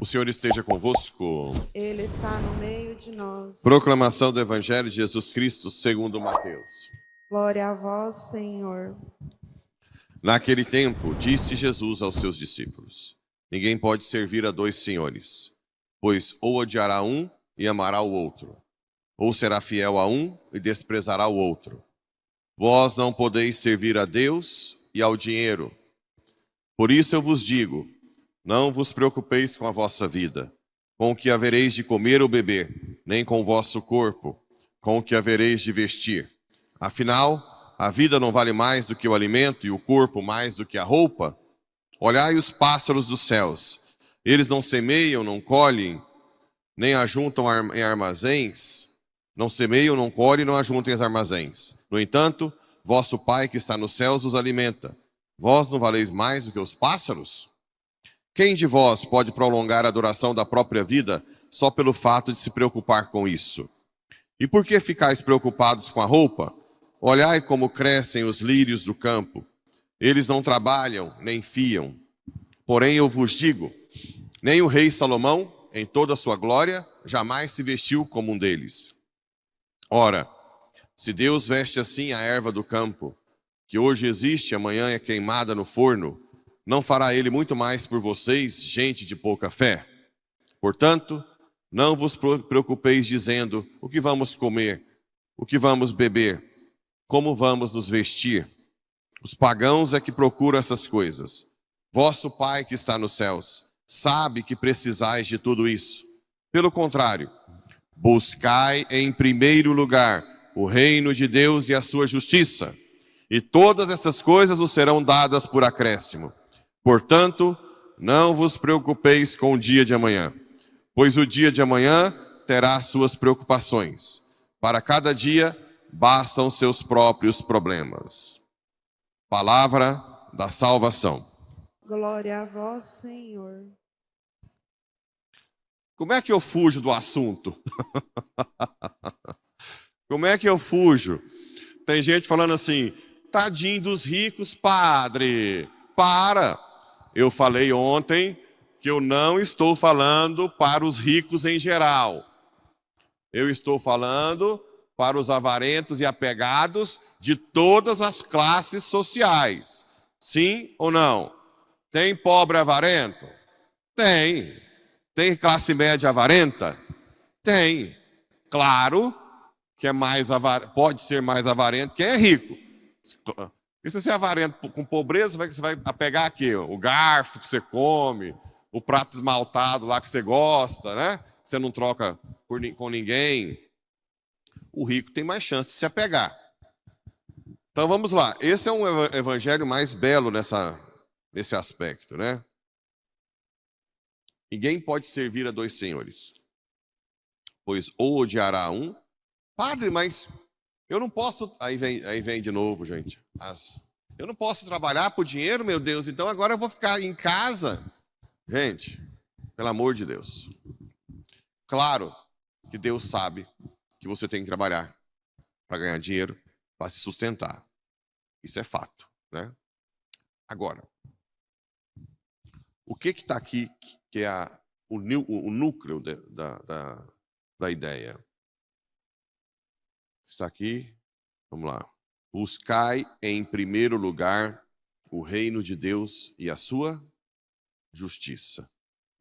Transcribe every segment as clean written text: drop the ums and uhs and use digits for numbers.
Senhor esteja convosco. Ele está no meio de nós. Proclamação do Evangelho de Jesus Cristo segundo Mateus. Glória a vós, Senhor. Naquele tempo, disse Jesus aos seus discípulos: Ninguém pode servir a dois senhores, pois ou odiará um e amará o outro, ou será fiel a um e desprezará o outro. Vós não podeis servir a Deus e ao dinheiro. Por isso eu vos digo, não vos preocupeis com a vossa vida, com o que havereis de comer ou beber, nem com o vosso corpo, com o que havereis de vestir. Afinal, a vida não vale mais do que o alimento e o corpo mais do que a roupa? Olhai os pássaros dos céus. Eles não semeiam, não colhem, nem ajuntam em armazéns. Não semeiam, não colhem, não ajuntam em armazéns. No entanto, vosso Pai que está nos céus os alimenta. Vós não valeis mais do que os pássaros? Quem de vós pode prolongar a duração da própria vida só pelo fato de se preocupar com isso? E por que ficais preocupados com a roupa? Olhai como crescem os lírios do campo. Eles não trabalham, nem fiam. Porém eu vos digo, nem o rei Salomão, em toda a sua glória, jamais se vestiu como um deles. Ora, se Deus veste assim a erva do campo, que hoje existe e amanhã é queimada no forno, não fará ele muito mais por vocês, gente de pouca fé? Portanto, não vos preocupeis dizendo o que vamos comer, o que vamos beber, como vamos nos vestir. Os pagãos é que procuram essas coisas. Vosso Pai que está nos céus sabe que precisais de tudo isso. Pelo contrário, buscai em primeiro lugar o reino de Deus e a sua justiça, e todas essas coisas vos serão dadas por acréscimo. Portanto, não vos preocupeis com o dia de amanhã, pois o dia de amanhã terá suas preocupações. Para cada dia bastam seus próprios problemas. Palavra da salvação. Glória a vós, Senhor. Como é que eu fujo do assunto? Como é que eu fujo? Tem gente falando assim, tadinho dos ricos, padre. Para! Eu falei ontem que eu não estou falando para os ricos em geral. Eu estou falando para os avarentos e apegados de todas as classes sociais. Sim ou não? Tem pobre avarento? Tem. Tem classe média avarenta? Tem. Claro que é mais pode ser mais avarento quem é rico. E se você é avarento com pobreza, você vai pegar aqui o garfo que você come, o prato esmaltado lá que você gosta, né? Que você não troca com ninguém. O rico tem mais chance de se apegar. Então vamos lá. Esse é um evangelho mais belo nesse aspecto, né? Ninguém pode servir a dois senhores, pois ou odiará um. Padre, mas eu não posso... Aí vem de novo, gente. Eu não posso trabalhar por dinheiro, meu Deus, então agora eu vou ficar em casa. Gente, pelo amor de Deus. Claro que Deus sabe que você tem que trabalhar para ganhar dinheiro, para se sustentar. Isso é fato, né? Agora, o que está aqui que é o núcleo da ideia? Está aqui, vamos lá. Buscai em primeiro lugar o reino de Deus e a sua justiça.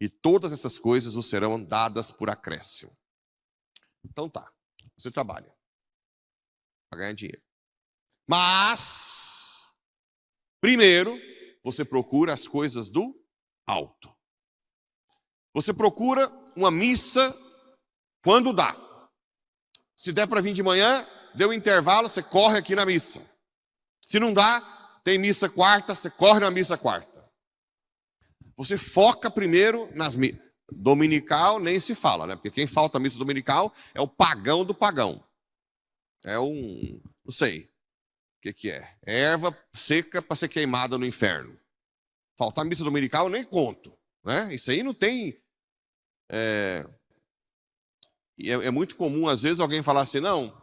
E todas essas coisas vos serão dadas por acréscimo. Então tá, você trabalha para ganhar dinheiro. Mas, primeiro, você procura as coisas do alto. Você procura uma missa quando dá. Se der para vir de manhã, deu intervalo, você corre aqui na missa. Se não dá, tem missa quarta, você corre na missa quarta. Você foca primeiro nas missas. Dominical nem se fala, né? Porque quem falta a missa dominical é o pagão do pagão. É não sei o que é. É erva seca para ser queimada no inferno. Faltar a missa dominical eu nem conto, né? Isso aí não tem... É muito comum, às vezes, alguém falar assim, não,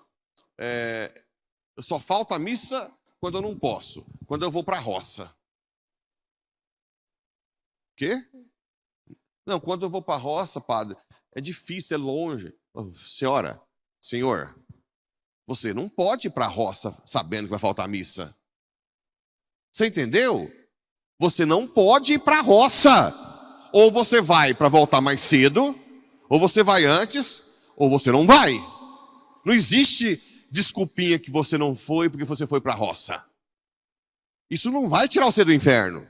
só falta a missa quando eu não posso, quando eu vou para a roça. Quê? Não, quando eu vou para a roça, padre, é difícil, é longe. Senhora, senhor, você não pode ir para a roça sabendo que vai faltar missa. Você entendeu? Você não pode ir para a roça. Ou você vai para voltar mais cedo, ou você vai antes, ou você não vai. Não existe desculpinha que você não foi porque você foi para a roça. Isso não vai tirar você do inferno.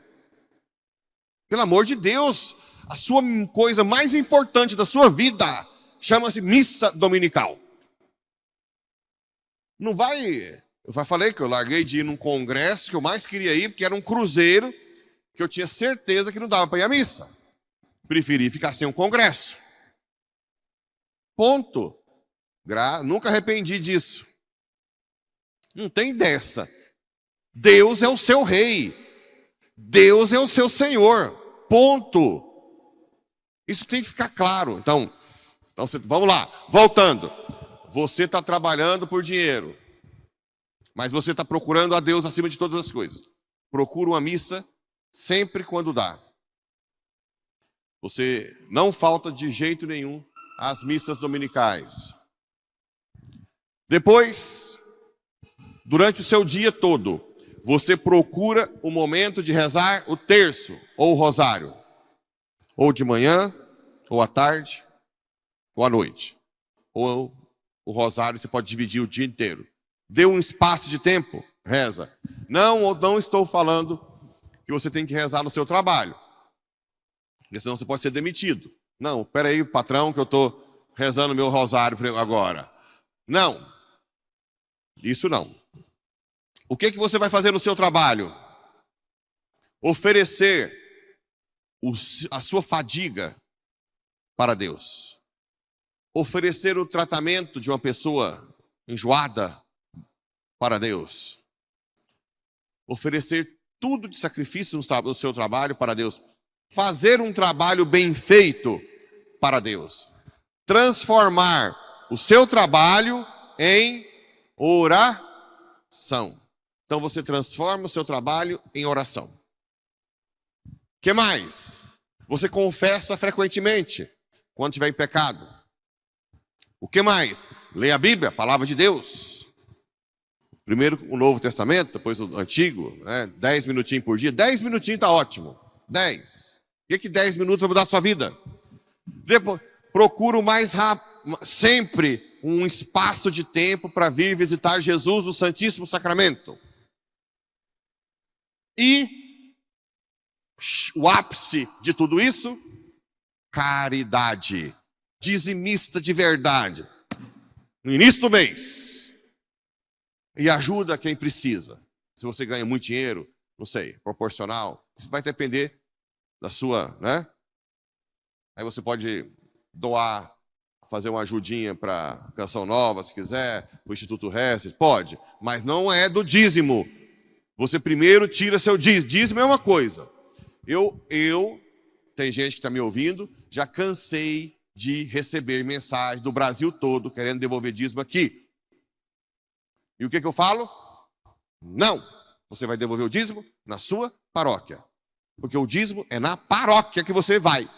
Pelo amor de Deus, a sua coisa mais importante da sua vida chama-se missa dominical. Não vai... Eu já falei que eu larguei de ir num congresso que eu mais queria ir, porque era um cruzeiro que eu tinha certeza que não dava para ir à missa. Preferi ficar sem um congresso. Ponto. Nunca arrependi disso. Não tem dessa. Deus é o seu rei. Deus é o seu Senhor. Ponto. Isso tem que ficar claro. Então vamos lá. Voltando. Você está trabalhando por dinheiro, mas você está procurando a Deus acima de todas as coisas. Procura uma missa sempre quando dá. Você não falta de jeito nenhum às missas dominicais. Depois, durante o seu dia todo, você procura o momento de rezar o terço ou o rosário. Ou de manhã, ou à tarde, ou à noite. Ou o rosário você pode dividir o dia inteiro. Dê um espaço de tempo, reza. Não estou falando que você tem que rezar no seu trabalho. Porque senão você pode ser demitido. Não, espera aí, patrão, que eu estou rezando meu rosário agora. Não. Isso não. O que você vai fazer no seu trabalho? Oferecer a sua fadiga para Deus. Oferecer o tratamento de uma pessoa enjoada para Deus. Oferecer tudo de sacrifício no seu trabalho para Deus. Fazer um trabalho bem feito para Deus. Transformar o seu trabalho em oração. Então você transforma o seu trabalho em oração. O que mais? Você confessa frequentemente quando estiver em pecado. O que mais? Leia a Bíblia, a palavra de Deus. Primeiro o Novo Testamento, depois o Antigo, 10 minutinhos por dia. 10 minutinhos está ótimo. 10. O que 10 minutos vai mudar a sua vida? Depois, procura o mais rápido, sempre um espaço de tempo para vir visitar Jesus no Santíssimo Sacramento. E o ápice de tudo isso, caridade. Dizimista de verdade. No início do mês. E ajuda quem precisa. Se você ganha muito dinheiro, não sei, proporcional, isso vai depender da sua, né? Aí você pode doar, fazer uma ajudinha para Canção Nova, se quiser, o Instituto Hesed, pode, mas não é do dízimo. Você primeiro tira seu dízimo. Dízimo é uma coisa. Tem gente que está me ouvindo, já cansei de receber mensagens do Brasil todo querendo devolver dízimo aqui. E o que eu falo? Não. Você vai devolver o dízimo na sua paróquia. Porque o dízimo é na paróquia que você vai.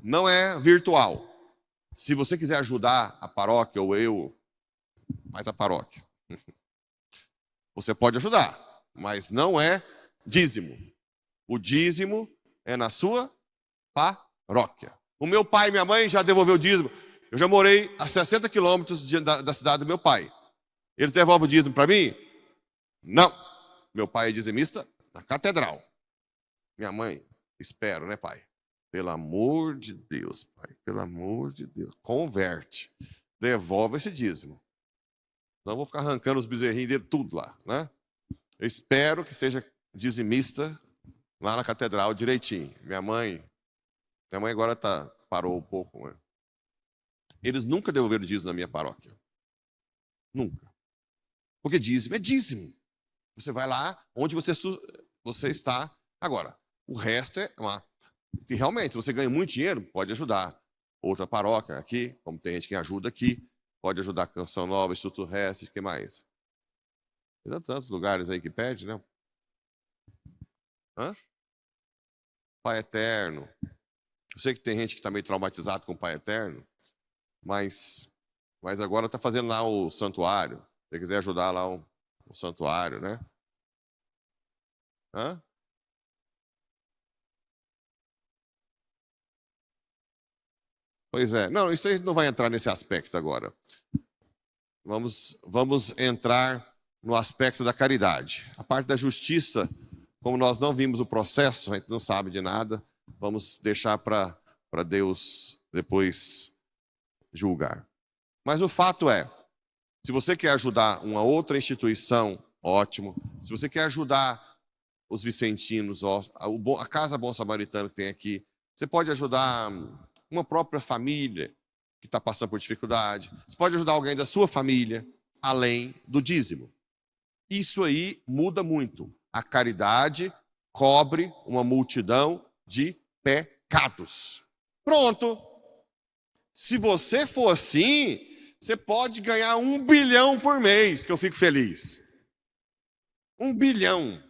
Não é virtual. Se você quiser ajudar a paróquia ou eu, mais a paróquia. Você pode ajudar, mas não é dízimo. O dízimo é na sua paróquia. O meu pai e minha mãe já devolveu o dízimo. Eu já morei a 60 quilômetros da cidade do meu pai. Ele devolve o dízimo para mim? Não. Meu pai é dizimista na catedral. Minha mãe, espero, né, pai? Pelo amor de Deus, pai. Pelo amor de Deus. Converte. Devolve esse dízimo. Não vou ficar arrancando os bezerrinhos dele tudo lá, né? Eu espero que seja dizimista lá na catedral direitinho. Minha mãe agora parou um pouco. Né? Eles nunca devolveram dízimo na minha paróquia. Nunca. Porque dízimo é dízimo. Você vai lá onde você está. Agora, o resto é uma... E realmente, se você ganha muito dinheiro, pode ajudar. Outra paróquia aqui, como tem gente que ajuda aqui, pode ajudar a Canção Nova, Instituto Hesed, o que mais? Tem tantos lugares aí que pede, né? Pai Eterno. Eu sei que tem gente que está meio traumatizado com o Pai Eterno, mas agora está fazendo lá o santuário. Se você quiser ajudar lá o santuário, né? Hã? Pois é. Não, isso aí não vai entrar nesse aspecto agora. Vamos entrar no aspecto da caridade. A parte da justiça, como nós não vimos o processo, a gente não sabe de nada, vamos deixar para Deus depois julgar. Mas o fato é, se você quer ajudar uma outra instituição, ótimo. Se você quer ajudar os vicentinos, a Casa Bom Samaritano que tem aqui, você pode ajudar uma própria família que está passando por dificuldade. Você pode ajudar alguém da sua família, além do dízimo. Isso aí muda muito. A caridade cobre uma multidão de pecados. Pronto. Se você for assim, você pode ganhar 1 bilhão por mês, que eu fico feliz. 1 bilhão.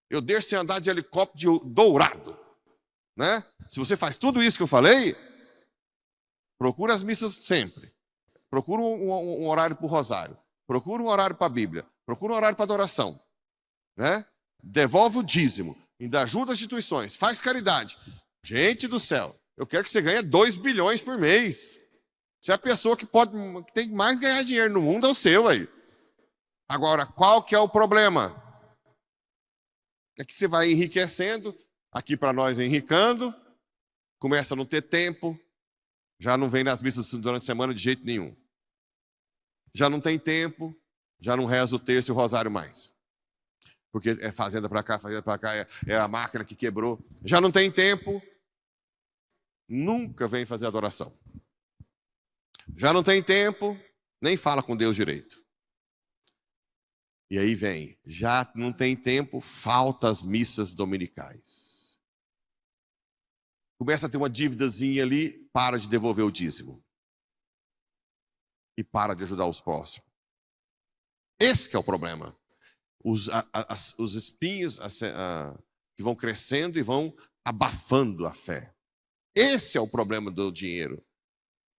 Eu deixo você andar de helicóptero dourado. Né? Se você faz tudo isso que eu falei, procura as missas sempre. Procura um horário para o rosário. Procura um horário para a Bíblia. Procura um horário para adoração. Né? Devolve o dízimo. Ainda ajuda as instituições. Faz caridade. Gente do céu, eu quero que você ganhe 2 bilhões por mês. Se a pessoa que tem mais ganhar dinheiro no mundo é o seu aí. Agora, qual que é o problema? É que você vai enriquecendo, aqui para nós enricando, começa a não ter tempo, já não vem nas missas durante a semana de jeito nenhum. Já não tem tempo, já não reza o terço e o rosário mais. Porque é fazenda para cá, é a máquina que quebrou. Já não tem tempo, nunca vem fazer adoração. Já não tem tempo, nem fala com Deus direito. E aí vem, já não tem tempo, falta as missas dominicais. Começa a ter uma dívidazinha ali, para de devolver o dízimo. E para de ajudar os próximos. Esse que é o problema. Os espinhos que vão crescendo e vão abafando a fé. Esse é o problema do dinheiro.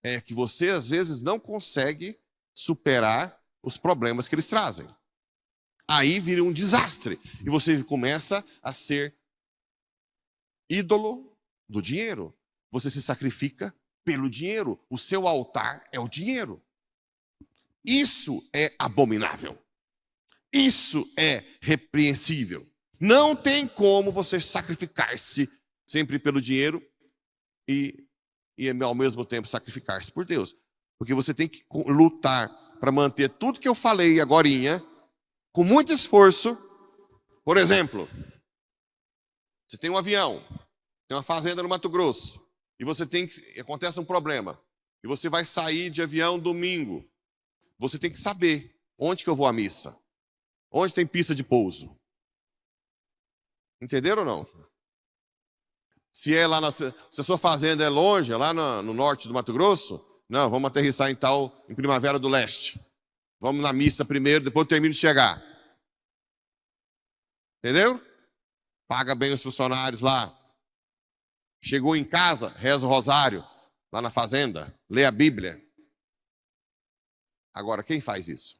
É que você, às vezes, não consegue superar os problemas que eles trazem. Aí vira um desastre. E você começa a ser ídolo do dinheiro. Você se sacrifica pelo dinheiro. O seu altar é o dinheiro. Isso é abominável. Isso é repreensível. Não tem como você sacrificar-se sempre pelo dinheiro e ao mesmo tempo sacrificar-se por Deus. Porque você tem que lutar para manter tudo que eu falei agorinha, com muito esforço. Por exemplo, você tem um avião, tem uma fazenda no Mato Grosso, e acontece um problema, e você vai sair de avião domingo. Você tem que saber onde que eu vou à missa. Onde tem pista de pouso. Entenderam ou não? Se a sua fazenda é longe, é lá no norte do Mato Grosso, não, vamos aterrissar em Primavera do Leste. Vamos na missa primeiro, depois eu termino de chegar. Entendeu? Paga bem os funcionários lá. Chegou em casa, reza o rosário, lá na fazenda, lê a Bíblia. Agora, quem faz isso?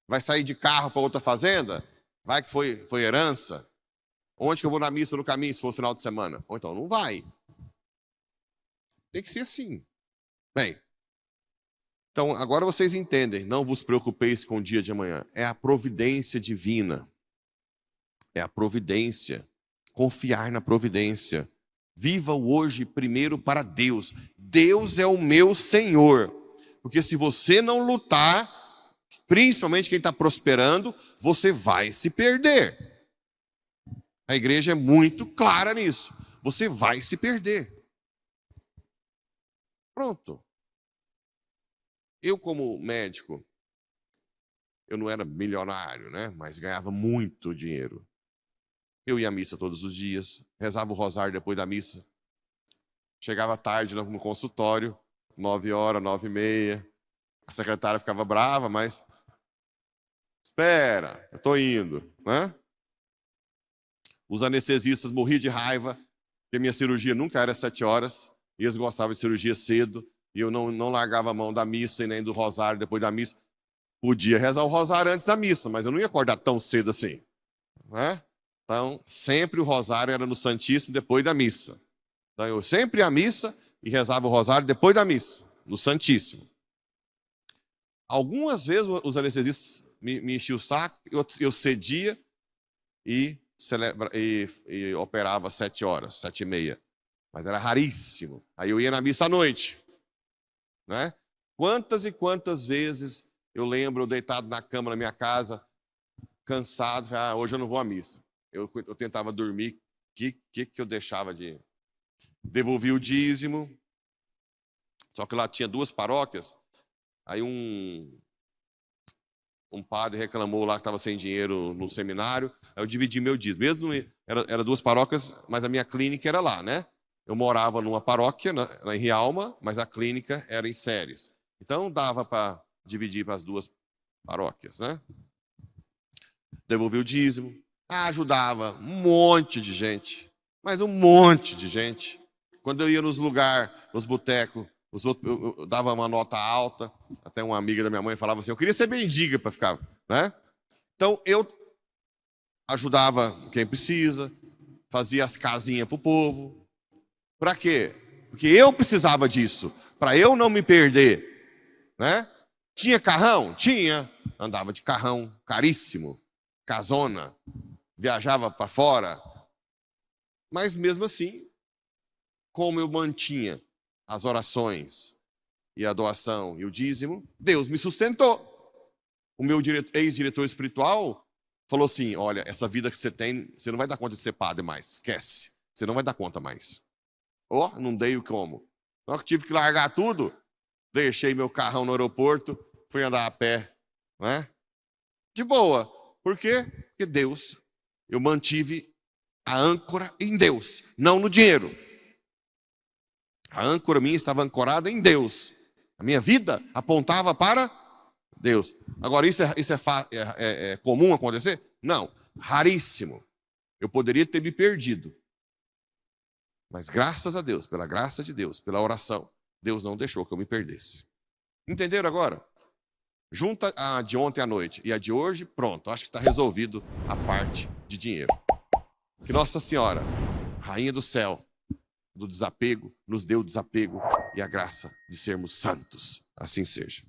Vai sair de carro para outra fazenda? Vai que foi herança? Onde que eu vou na missa no caminho, se for final de semana? Ou então, não vai. Tem que ser assim. Bem, então agora vocês entendem. Não vos preocupeis com o dia de amanhã. É a providência divina. É a providência. Confiar na providência. Viva o hoje primeiro para Deus. Deus é o meu Senhor. Porque se você não lutar, principalmente quem está prosperando, você vai se perder. A igreja é muito clara nisso. Você vai se perder. Pronto. Eu, como médico, eu não era milionário, né? Mas ganhava muito dinheiro. Eu ia à missa todos os dias, rezava o rosário depois da missa. Chegava tarde no consultório, 9h, 9h30. A secretária ficava brava, mas... Espera, eu estou indo, né? Os anestesistas morriam de raiva. Porque minha cirurgia nunca era 7 horas, e eles gostavam de cirurgia cedo, e eu não largava a mão da missa e nem do rosário depois da missa. Podia rezar o rosário antes da missa, mas eu não ia acordar tão cedo assim. Né? Então, sempre o rosário era no Santíssimo depois da missa. Então, eu sempre ia à missa e rezava o rosário depois da missa, no Santíssimo. Algumas vezes os anestesistas me enchiam o saco, eu cedia e operava 7 horas, 7h30. Mas era raríssimo. Aí eu ia na missa à noite. Né? Quantas e quantas vezes eu lembro, eu deitado na cama na minha casa, cansado, hoje eu não vou à missa. Eu tentava dormir, que eu deixava de... Devolvi o dízimo, só que lá tinha 2 paróquias, aí um padre reclamou lá que estava sem dinheiro no seminário, aí eu dividi meu dízimo. Mesmo era 2 paróquias, mas a minha clínica era lá, né? Eu morava numa paróquia, em Rialma, mas a clínica era em Séries. Então dava para dividir para as 2 paróquias, né? Devolvi o dízimo, ajudava um monte de gente, mas um monte de gente. Quando eu ia nos lugares, nos botecos, eu dava uma nota alta, até uma amiga da minha mãe falava assim, eu queria ser mendiga para ficar, né? Então eu ajudava quem precisa, fazia as casinhas para o povo. Para quê? Porque eu precisava disso, para eu não me perder, né? Tinha carrão? Tinha. Andava de carrão caríssimo, casona, viajava para fora. Mas mesmo assim, como eu mantinha as orações e a doação e o dízimo, Deus me sustentou. O meu ex-diretor espiritual falou assim, olha, essa vida que você tem, você não vai dar conta de ser padre mais, esquece. Você não vai dar conta mais. Não dei o como. Então eu tive que largar tudo, deixei meu carrão no aeroporto, fui andar a pé, né? De boa. Por quê? Porque Deus, eu mantive a âncora em Deus, não no dinheiro. A âncora minha estava ancorada em Deus. A minha vida apontava para Deus. Agora, isso é comum acontecer? Não, raríssimo. Eu poderia ter me perdido. Mas graças a Deus, pela graça de Deus, pela oração, Deus não deixou que eu me perdesse. Entenderam agora? Junta a de ontem à noite e a de hoje, pronto, acho que está resolvido a parte de dinheiro. Que Nossa Senhora, Rainha do Céu, do desapego, nos dê o desapego e a graça de sermos santos. Assim seja.